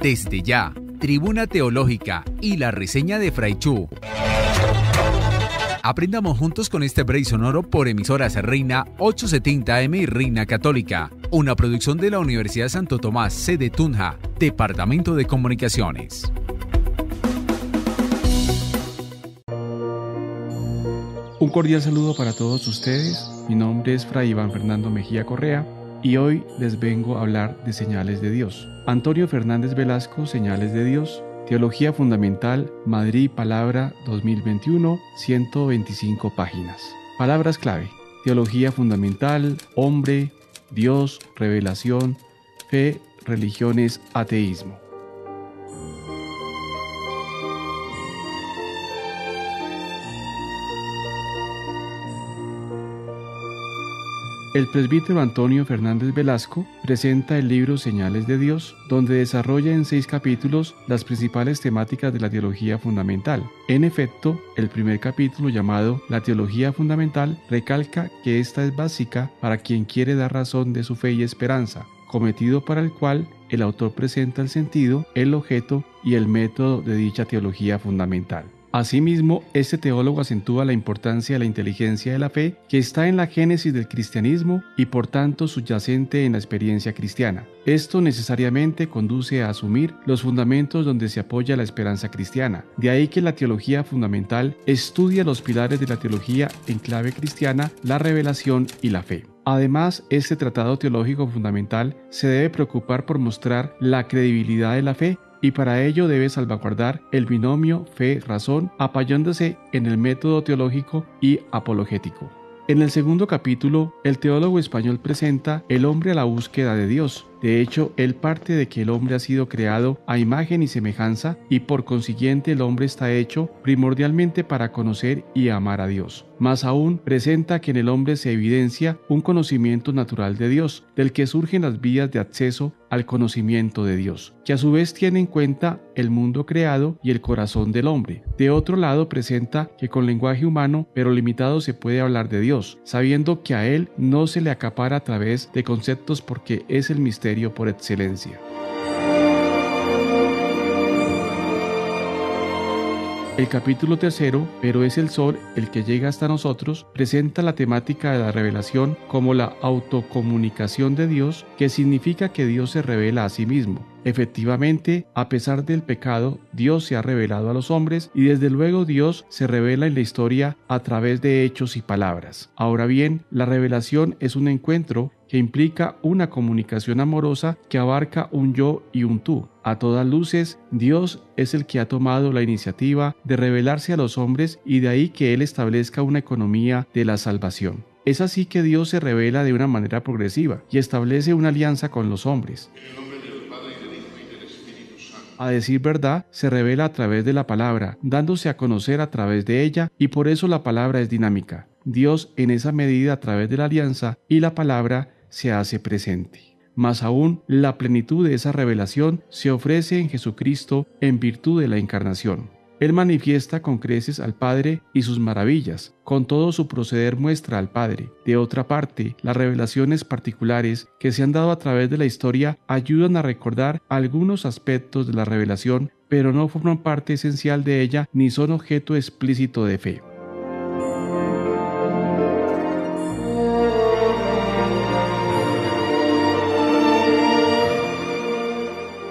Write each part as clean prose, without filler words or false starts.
Desde ya, Tribuna Teológica y la reseña de Fray Chu. Aprendamos juntos con este break sonoro por emisoras Reina 870 AM y Reina Católica, una producción de la Universidad Santo Tomás, sede Tunja, Departamento de Comunicaciones. Un cordial saludo para todos ustedes. Mi nombre es Fray Iván Fernando Mejía Correa y hoy les vengo a hablar de señales de Dios. Antonio Fernández Velasco, Señales de Dios. Teología Fundamental, Madrid Palabra 2021, 125 páginas. Palabras clave: teología fundamental, hombre, Dios, revelación, fe, religiones, ateísmo. El presbítero Antonio Fernández Velasco presenta el libro Señales de Dios, donde desarrolla en 6 capítulos las principales temáticas de la teología fundamental. En efecto, el primer capítulo, llamado La teología fundamental, recalca que esta es básica para quien quiere dar razón de su fe y esperanza, cometido para el cual el autor presenta el sentido, el objeto y el método de dicha teología fundamental. Asimismo, este teólogo acentúa la importancia de la inteligencia de la fe, que está en la génesis del cristianismo y por tanto subyacente en la experiencia cristiana. Esto necesariamente conduce a asumir los fundamentos donde se apoya la esperanza cristiana. De ahí que la teología fundamental estudia los pilares de la teología en clave cristiana, la revelación y la fe. Además, este tratado teológico fundamental se debe preocupar por mostrar la credibilidad de la fe, y para ello debe salvaguardar el binomio fe-razón, apoyándose en el método teológico y apologético. En el segundo capítulo, el teólogo español presenta el hombre a la búsqueda de Dios. De hecho, él parte de que el hombre ha sido creado a imagen y semejanza y por consiguiente el hombre está hecho primordialmente para conocer y amar a Dios. Más aún, presenta que en el hombre se evidencia un conocimiento natural de Dios, del que surgen las vías de acceso al conocimiento de Dios, que a su vez tiene en cuenta el mundo creado y el corazón del hombre. De otro lado, presenta que con lenguaje humano, pero limitado, se puede hablar de Dios, sabiendo que a él no se le acapara a través de conceptos porque es el misterio por excelencia. El capítulo tercero, Pero es el sol el que llega hasta nosotros, presenta la temática de la revelación como la autocomunicación de Dios, que significa que Dios se revela a sí mismo. Efectivamente, a pesar del pecado, Dios se ha revelado a los hombres y desde luego Dios se revela en la historia a través de hechos y palabras. Ahora bien, la revelación es un encuentro que implica una comunicación amorosa que abarca un yo y un tú. A todas luces, Dios es el que ha tomado la iniciativa de revelarse a los hombres y de ahí que Él establezca una economía de la salvación. Es así que Dios se revela de una manera progresiva y establece una alianza con los hombres. A decir verdad, se revela a través de la palabra, dándose a conocer a través de ella, y por eso la palabra es dinámica. Dios, en esa medida, a través de la alianza y la palabra, se hace presente. Más aún, la plenitud de esa revelación se ofrece en Jesucristo en virtud de la encarnación. Él manifiesta con creces al Padre y sus maravillas, con todo su proceder muestra al Padre. De otra parte, las revelaciones particulares que se han dado a través de la historia ayudan a recordar algunos aspectos de la revelación, pero no forman parte esencial de ella ni son objeto explícito de fe.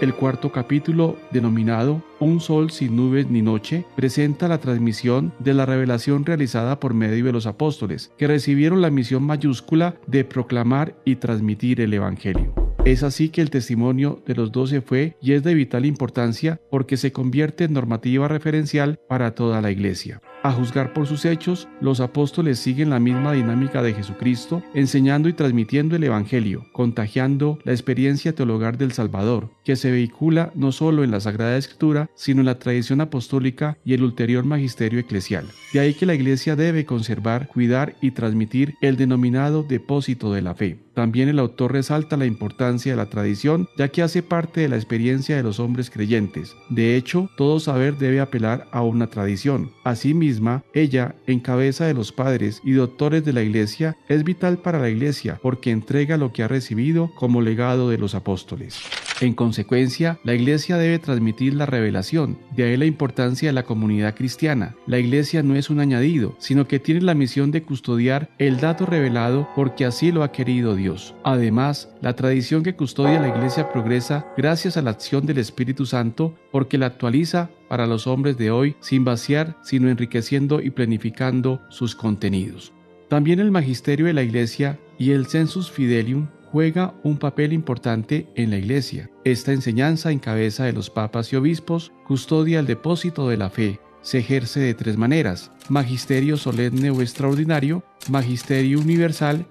El cuarto capítulo, denominado Un sol sin nubes ni noche, presenta la transmisión de la revelación realizada por medio de los apóstoles, que recibieron la misión mayúscula de proclamar y transmitir el Evangelio. Es así que el testimonio de los 12 fue y es de vital importancia porque se convierte en normativa referencial para toda la Iglesia. A juzgar por sus hechos, los apóstoles siguen la misma dinámica de Jesucristo, enseñando y transmitiendo el Evangelio, contagiando la experiencia teologal del Salvador, que se vehicula no solo en la Sagrada Escritura, sino en la tradición apostólica y el ulterior magisterio eclesial. De ahí que la Iglesia debe conservar, cuidar y transmitir el denominado depósito de la fe. También el autor resalta la importancia de la tradición, ya que hace parte de la experiencia de los hombres creyentes. De hecho, todo saber debe apelar a una tradición. Asimismo, ella, en cabeza de los padres y doctores de la Iglesia, es vital para la Iglesia porque entrega lo que ha recibido como legado de los apóstoles. En consecuencia, la Iglesia debe transmitir la revelación, de ahí la importancia de la comunidad cristiana. La Iglesia no es un añadido, sino que tiene la misión de custodiar el dato revelado porque así lo ha querido Dios. Además, la tradición que custodia la Iglesia progresa gracias a la acción del Espíritu Santo porque la actualiza para los hombres de hoy sin vaciar, sino enriqueciendo y planificando sus contenidos. También el magisterio de la Iglesia y el sensus fidelium juega un papel importante en la Iglesia. Esta enseñanza en cabeza de los papas y obispos custodia el depósito de la fe. Se ejerce de tres maneras: magisterio solemne o extraordinario, magisterio universal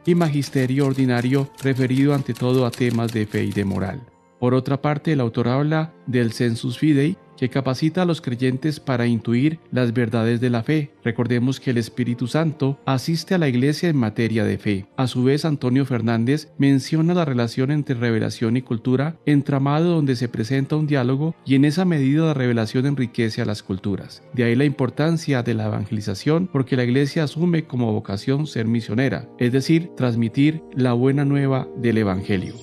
y magisterio ordinario, referido ante todo a temas de fe y de moral. Por otra parte, el autor habla del sensus fidei, que capacita a los creyentes para intuir las verdades de la fe. Recordemos que el Espíritu Santo asiste a la Iglesia en materia de fe. A su vez, Antonio Fernández menciona la relación entre revelación y cultura, entramado donde se presenta un diálogo y en esa medida la revelación enriquece a las culturas. De ahí la importancia de la evangelización, porque la Iglesia asume como vocación ser misionera, es decir, transmitir la buena nueva del Evangelio.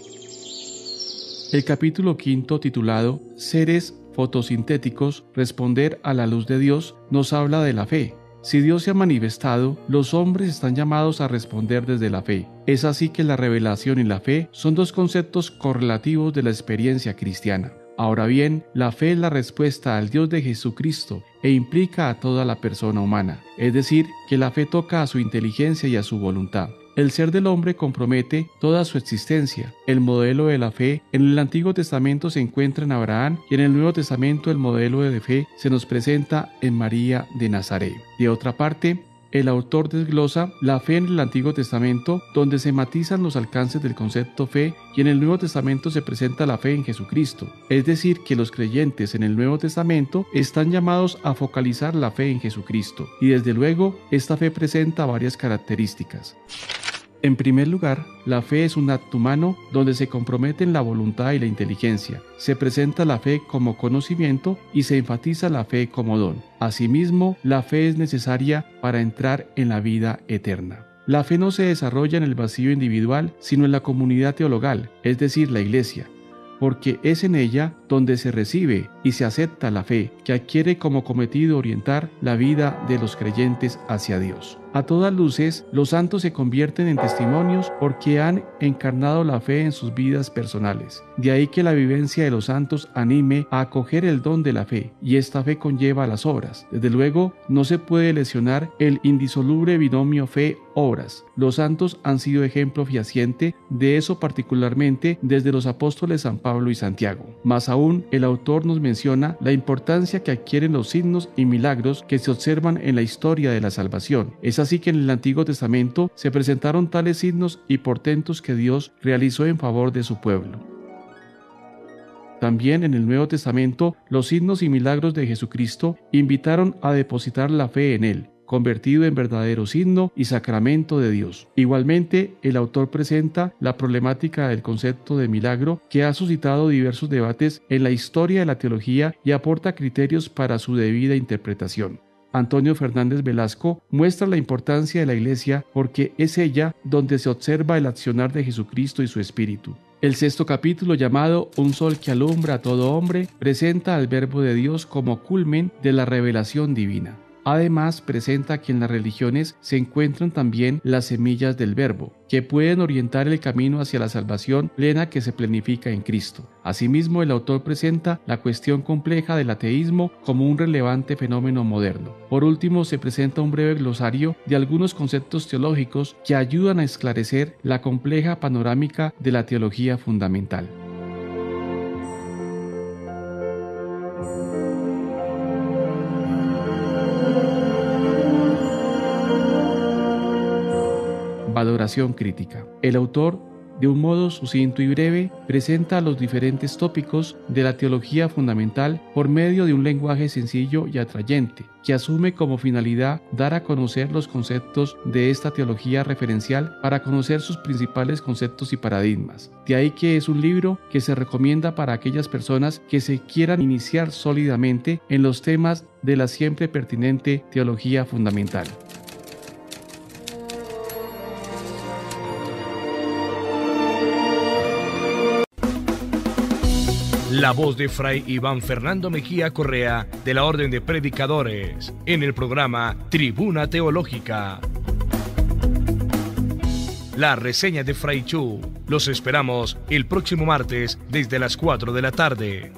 El capítulo 5, titulado Seres fotosintéticos, responder a la luz de Dios, nos habla de la fe. Si Dios se ha manifestado, los hombres están llamados a responder desde la fe. Es así que la revelación y la fe son dos conceptos correlativos de la experiencia cristiana. Ahora bien, la fe es la respuesta al Dios de Jesucristo e implica a toda la persona humana, es decir, que la fe toca a su inteligencia y a su voluntad. El ser del hombre compromete toda su existencia. El modelo de la fe en el Antiguo Testamento se encuentra en Abraham y en el Nuevo Testamento el modelo de fe se nos presenta en María de Nazaret. De otra parte, el autor desglosa la fe en el Antiguo Testamento, donde se matizan los alcances del concepto fe, y en el Nuevo Testamento se presenta la fe en Jesucristo. Es decir, que los creyentes en el Nuevo Testamento están llamados a focalizar la fe en Jesucristo, y desde luego esta fe presenta varias características. En primer lugar, la fe es un acto humano donde se comprometen la voluntad y la inteligencia. Se presenta la fe como conocimiento y se enfatiza la fe como don. Asimismo, la fe es necesaria para entrar en la vida eterna. La fe no se desarrolla en el vacío individual, sino en la comunidad teologal, es decir, la Iglesia, porque es en ella donde se recibe y se acepta la fe, que adquiere como cometido orientar la vida de los creyentes hacia Dios. A todas luces, los santos se convierten en testimonios porque han encarnado la fe en sus vidas personales. De ahí que la vivencia de los santos anime a acoger el don de la fe, y esta fe conlleva las obras. Desde luego, no se puede lesionar el indisoluble binomio fe-obras. Los santos han sido ejemplo fehaciente de eso, particularmente desde los apóstoles San Pablo y Santiago. Más aún, el autor nos menciona la importancia que adquieren los signos y milagros que se observan en la historia de la salvación. Es así que en el Antiguo Testamento se presentaron tales signos y portentos que Dios realizó en favor de su pueblo. También en el Nuevo Testamento, los signos y milagros de Jesucristo invitaron a depositar la fe en Él, convertido en verdadero signo y sacramento de Dios. Igualmente, el autor presenta la problemática del concepto de milagro, que ha suscitado diversos debates en la historia de la teología y aporta criterios para su debida interpretación. Antonio Fernández Velasco muestra la importancia de la Iglesia porque es ella donde se observa el accionar de Jesucristo y su Espíritu. El 6º capítulo, llamado Un sol que alumbra a todo hombre, presenta al Verbo de Dios como culmen de la revelación divina. Además, presenta que en las religiones se encuentran también las semillas del Verbo, que pueden orientar el camino hacia la salvación plena que se planifica en Cristo. Asimismo, el autor presenta la cuestión compleja del ateísmo como un relevante fenómeno moderno. Por último, se presenta un breve glosario de algunos conceptos teológicos que ayudan a esclarecer la compleja panorámica de la teología fundamental. Valoración crítica. El autor, de un modo sucinto y breve, presenta los diferentes tópicos de la teología fundamental por medio de un lenguaje sencillo y atrayente, que asume como finalidad dar a conocer los conceptos de esta teología referencial para conocer sus principales conceptos y paradigmas. De ahí que es un libro que se recomienda para aquellas personas que se quieran iniciar sólidamente en los temas de la siempre pertinente teología fundamental. La voz de Fray Iván Fernando Mejía Correa de la Orden de Predicadores en el programa Tribuna Teológica. La reseña de Fray Chu. Los esperamos el próximo martes desde las 4 de la tarde.